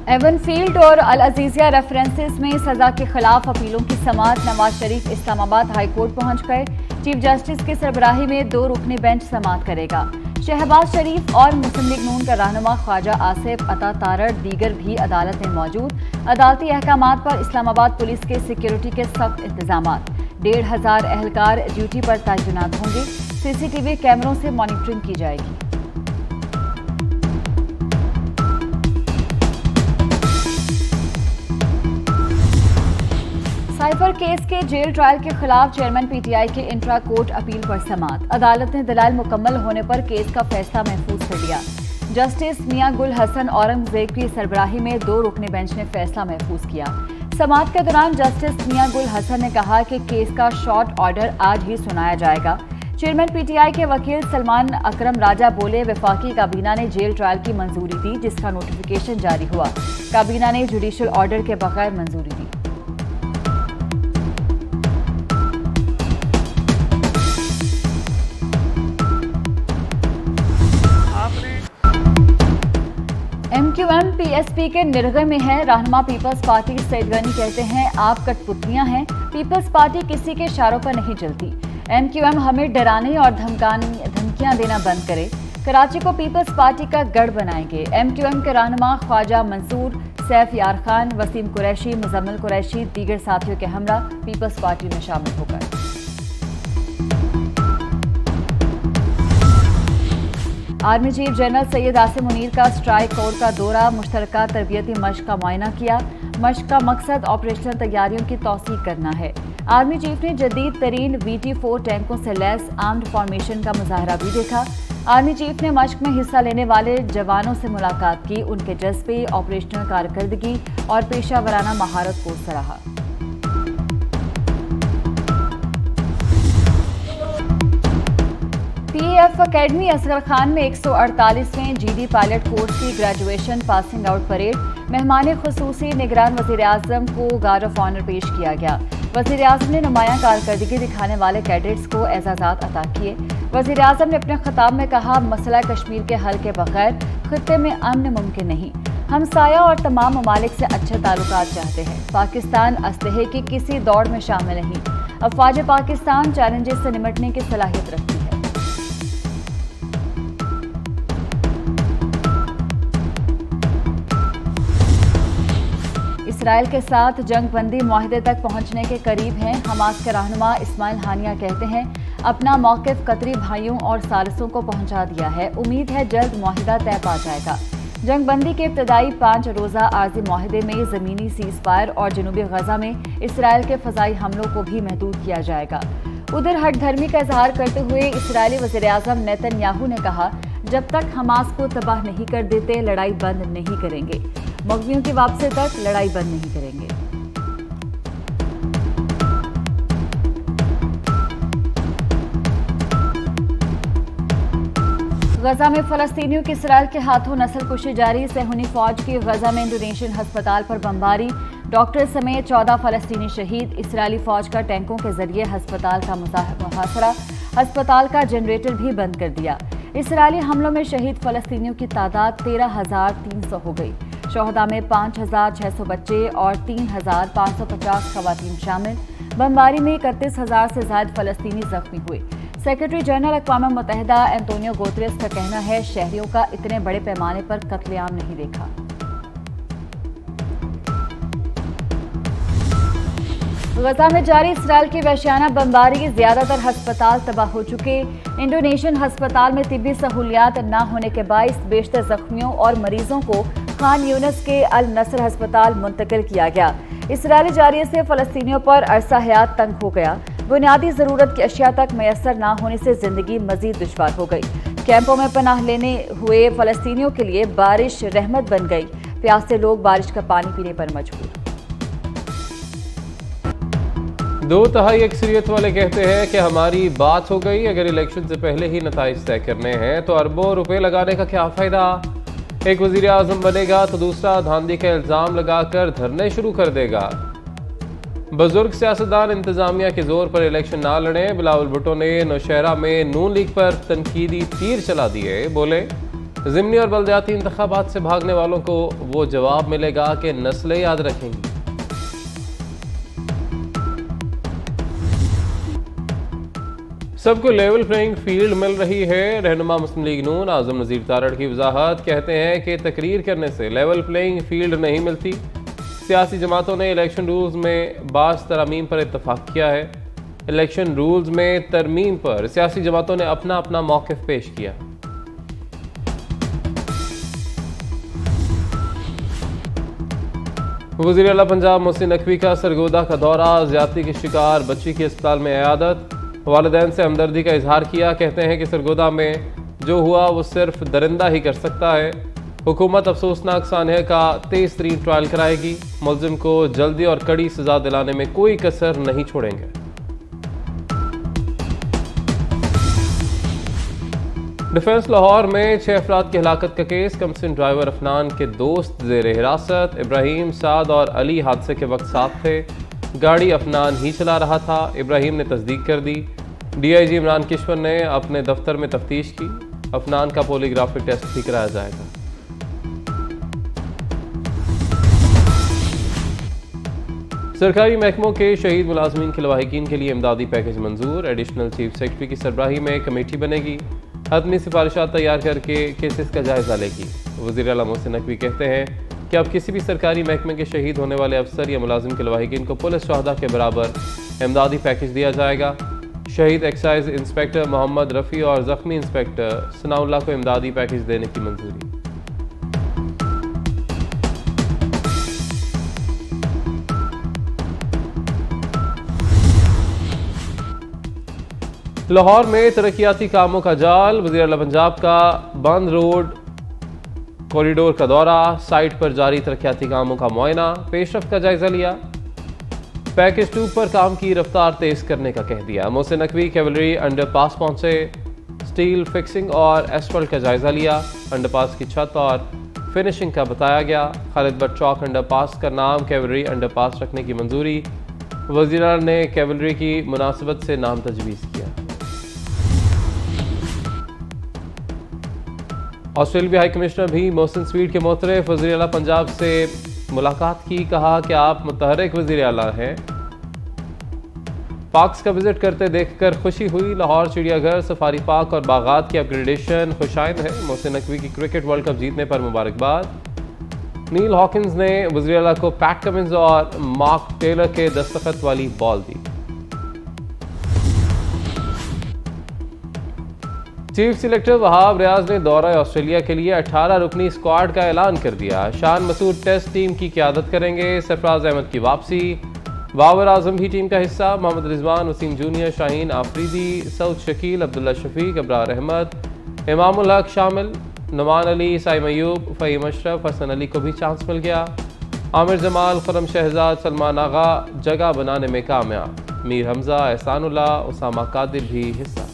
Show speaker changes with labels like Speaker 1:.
Speaker 1: Avon field और अल Azizia references में सजा के खिलाफ अपीलों की समाअत। नवाज शरीफ इस्लामाबाद हाई कोर्ट पहुंच गए। चीफ जस्टिस की सरबराही में 2 रुकनी बेंच समाअत करेगा। शहबाज शरीफ और मुस्लिम लीग नून का रहनुमा ख्वाजा आसिफ अता तारड़ दीगर भी अदालत में मौजूद। अदालती अहकामात पर इस्लामाबाद पुलिस के सिक्योरिटी के सख्त इंतजाम। 1,500 एहलकार ड्यूटी पर तैनात होंगे। सीसीटीवी कैमरों से मॉनिटरिंग की जाएगी। साइफर केस के जेल ट्रायल के खिलाफ चेयरमैन पीटीआई के इंट्रा कोर्ट अपील पर समाअत। अदालत ने दलाइल मुकम्मल होने पर केस का फैसला महफूज कर लिया। जस्टिस मियां गुल हसन औरंगजेब की सरबराही में 2 रुकनी बेंच ने फैसला महफूज किया। समाअत के दौरान जस्टिस मियां गुल हसन ने कहा कि केस का शॉर्ट ऑर्डर आज ही सुनाया जाएगा। चेयरमैन पीटीआई के वकील सलमान अकरम राजा बोले, वफाकी काबीना ने जेल ट्रायल की मंजूरी दी, जिसका नोटिफिकेशन जारी हुआ। काबीना ने जुडिशियल ऑर्डर के बगैर मंजूरी दी। MQM PSP के निर्गय में है। रहनुमा पीपल्स पार्टी सईद गनी कहते हैं, आप कठपुतलियां हैं। पीपल्स पार्टी किसी के इशारों पर नहीं चलती। MQM हमें डराने और धमकियां देना बंद करे। कराची को पीपल्स पार्टी का गढ़ बनाएंगे। MQM के रहनुमा ख्वाजा मंसूर, सैफ यार खान, वसीम कुरैशी, मुजम्मिल कुरैशी दीगर साथियों के हमरा पीपल्स पार्टी में शामिल होकर army chief general Syed Asim Munir का स्ट्राइक कोर का दौरा। मुश्तरका तरबियती मश्क का मुआयना किया। मश्क का मकसद ऑपरेशनल तैयारियों की तौसीक करना है। आर्मी चीफ ने जदीद तरीन VT4 टैंकों से लैस आर्म्ड फॉर्मेशन का मुजाहरा भी देखा। आर्मी चीफ ने मश्क में हिस्सा लेने वाले जवानों से मुलाकात की। उनके जज्बे, ऑपरेशनल कारकर्दगी और पेशा वराना महारत को सराहा। PAF अकेडमी असगर खान में 148वें GD पायलट कोर्स की ग्रेजुएशन पासिंग आउट परेड। मेहमान खुसूसी निगरान वज़ीर आज़म को गार्ड ऑफ ऑनर पेश किया गया। वज़ीर आज़म ने नुमायां कारकर्दगी दिखाने वाले कैडेट्स को एजाज़ात अता किए। वज़ीर आज़म ने अपने खिताब में कहा, मसला कश्मीर के हल के बगैर खित्ते में अमन मुमकिन नहीं। हम साया और तमाम ममालिक से अच्छे ताल्लुकात चाहते हैं। पाकिस्तान असलहे की किसी दौड़ में शामिल नहीं। अफवाज पाकिस्तान चैलेंजेस से निपटने की सलाहियत रखती है। इसराइल के साथ जंग बंदी मुआहदे तक पहुंचने के करीब हैं। हमास के रहनुमा इस्माइल हानिया कहते हैं, अपना मौक़िफ़ कतरी भाइयों और सालिसों को पहुंचा दिया है। उम्मीद है जल्द मुआहदा तय पा जाएगा। जंग बंदी के इब्तदाई 5 रोज़ा आर्जी मुआहदे में ज़मीनी सीज़ फायर और जनूबी गजा में इसराइल के फ़ज़ाई हमलों को भी महदूद किया जाएगा। उधर हठधर्मी का इजहार करते हुए इसराइली वज़ीर आज़म नेतन्याहू ने कहा, जब तक हमास को तबाह नहीं कर देते लड़ाई बंद नहीं करेंगे। मगवियों की वापसी तक लड़ाई बंद नहीं करेंगे। गजा में फलस्तीनियों की इसराइल के हाथों नस्ल कुशी जारी। सहूनी फौज की गजा में इंडोनेशियन अस्पताल पर बमबारी। डॉक्टर समेत 14 फलस्तीनी शहीद। इसराइली फौज का टैंकों के जरिए अस्पताल का मुहासरा। अस्पताल का जनरेटर भी बंद कर दिया। इसराइली हमलों में शहीद फलस्तीनियों की तादाद 13,300 हो गई। शोहदा में 5,600 बच्चे और 3,550 खवातीन शामिल। बमबारी में 31,000 से ज्यादा फलस्तीनी जख्मी हुए। सेक्रेटरी जनरल अक़वाम मुत्तहिदा एंटोनियो गुतेरेस का कहना है, शहरियों का इतने बड़े पैमाने पर कत्लेआम नहीं देखा। गजा में जारी इसराइल की वहशियाना बमबारी। ज्यादातर हस्पताल तबाह हो चुके। इंडोनेशियन अस्पताल में तिब्बी सहूलियात न होने के बाइस बेशतर जख्मियों और मरीजों को खान यूनिस के अल नसर अस्पताल मुंतकिल किया गया। इसराइली जारिये से फलस्तीनियों पर अरसा हयात तंग हो गया। बुनियादी जरूरत की अशिया तक मैसर न होने से जिंदगी मजीद दुश्वार हो गई। कैंपों में पनाह लेने हुए फलस्तीनियों के लिए बारिश रहमत बन गई। प्यासे लोग बारिश का पानी पीने पर मजबूर।
Speaker 2: 2/3 अक्सरियत वाले कहते हैं कि हमारी बात हो गई। अगर इलेक्शन से पहले ही नताइज तय करने हैं तो अरबों रुपए लगाने का क्या फायदा। एक वजीर आजम बनेगा तो दूसरा धांधली का इल्जाम लगाकर धरने शुरू कर देगा। बुजुर्ग सियासतदान इंतजामिया के जोर पर इलेक्शन ना लड़ें। बिलावल भुट्टो ने नौशहरा में नून लीग पर तनकीदी तीर चला दिए। बोले, ज़िमनी और बल्दियाती इंतखाबात से भागने वालों को वो जवाब मिलेगा कि नस्लें याद रखेंगी। सबको लेवल प्लेइंग फील्ड मिल रही है। रहनुमा मुस्लिम लीग नून आज़म नज़ीर तारड़ की वजाहत, कहते हैं कि तकरीर करने से लेवल प्लेइंग फील्ड नहीं मिलती। सियासी जमातों ने इलेक्शन रूल्स में बाज़ तरमीम पर इत्तफाक किया है। इलेक्शन रूल्स में तरमीम पर सियासी जमातों ने अपना अपना मौक़िफ़ पेश किया। वज़ीर आला पंजाब मोहसिन नकवी का सरगोदा का दौरा, ज़्यादती की शिकार बच्ची की अस्पताल में इयादत। वालिदैन से हमदर्दी का इजहार किया, कहते हैं कि सरगोदा में जो हुआ वो सिर्फ दरिंदा ही कर सकता है। हुकूमत अफसोसनाक सानहे का तेज़ तरीन ट्रायल कराएगी। मुल्ज़िम को जल्दी और कड़ी सज़ा दिलाने में कोई कसर नहीं छोड़ेंगे। डिफेंस लाहौर में 6 अफराद की हलाकत का केस। कमसिन ड्राइवर अफनान के दोस्त ज़ेर हिरासत। इब्राहिम, साद और अली हादसे के वक्त साथ थे। गाड़ी अफनान ही चला रहा था। इब्राहिम ने तस्दीक कर दी। DIG इमरान किश्वर ने अपने दफ्तर में तफ्तीश की। अफनान का पॉलीग्राफिक टेस्ट भी कराया जाएगा। सरकारी महकमों के शहीद मुलाजमीन के लवाहिकीन के लिए इमदादी पैकेज मंजूर। एडिशनल चीफ सेक्रेटरी की सरबराही में कमेटी बनेगी। हतमी सिफारिशात तैयार करके केसेस का जायजा लेगी। वज़ीर आला मोहसिन नकवी कहते हैं कि अब किसी भी सरकारी महकमे के शहीद होने वाले अफसर या मुलाजिम के लवाहिकीन को पुलिस शहदा के बराबर इमदादी पैकेज दिया जाएगा। शहीद एक्साइज इंस्पेक्टर मोहम्मद रफ़ी और ज़ख्मी इंस्पेक्टर सनाउल्लाह को इमदादी पैकेज देने की मंजूरी। लाहौर में तरक्याती कामों का जाल। वज़ीर आला पंजाब का बंद रोड कॉरिडोर का दौरा, साइट पर जारी तरक्याती कामों का मुआयना, पेशरफ्त का जायजा लिया। पैकेज 2 पर काम की रफ्तार तेज करने का कह दिया। मोहसिन नकवी कैवलरी अंडरपास पहुंचे, स्टील फिक्सिंग और एसफल्ट का जायजा लिया। अंडरपास की छत और फिनिशिंग का बताया गया। खालिद बट चौक अंडरपास का नाम कैवलरी अंडरपास रखने की मंजूरी। वज़ीर ने कैवलरी की मुनासिबत से नाम तजवीज़ किया। ऑस्ट्रेलिया हाई कमिश्नर भी मोहसिन स्वीट के मोतरफ वज़ीर आला पंजाब से मुलाकात की। कहा कि आप मुतहर्रिक वज़ीर आला हैं। पार्क्स का विजिट करते देखकर खुशी हुई। लाहौर चिड़ियाघर, सफारी पार्क और बागात की अपग्रेडेशन खुशाइंद है। मोहसिन नकवी की क्रिकेट वर्ल्ड कप जीतने पर मुबारकबाद। नील हॉकिंस ने वज़ीर आला को पैट कमिंस और मार्क टेलर के दस्तखत वाली बॉल दी। चीफ सिलेक्टर वहाब रियाज ने दौरा ऑस्ट्रेलिया के लिए 18 रुकनी स्क्वाड का ऐलान कर दिया। शान मसूद टेस्ट टीम की क़यादत करेंगे। सरफराज अहमद की वापसी। बाबर आजम भी टीम का हिस्सा। मोहम्मद रिजवान, वसीम जूनियर, शाहीन आफरीदी, सऊद शकील, अब्दुल्ला शफीक, अब्रार अहमद, इमामुल हक शामिल। नुमान अली, साइम अयूब, फ़हीम अशरफ, हसन अली को भी चांस मिल गया। आमिर जमाल, खुरम शहजाद, सलमान आगा जगह बनाने में कामयाब। मीर हमजा, एहसानुल्लाह, उसामा कादिर भी हिस्सा।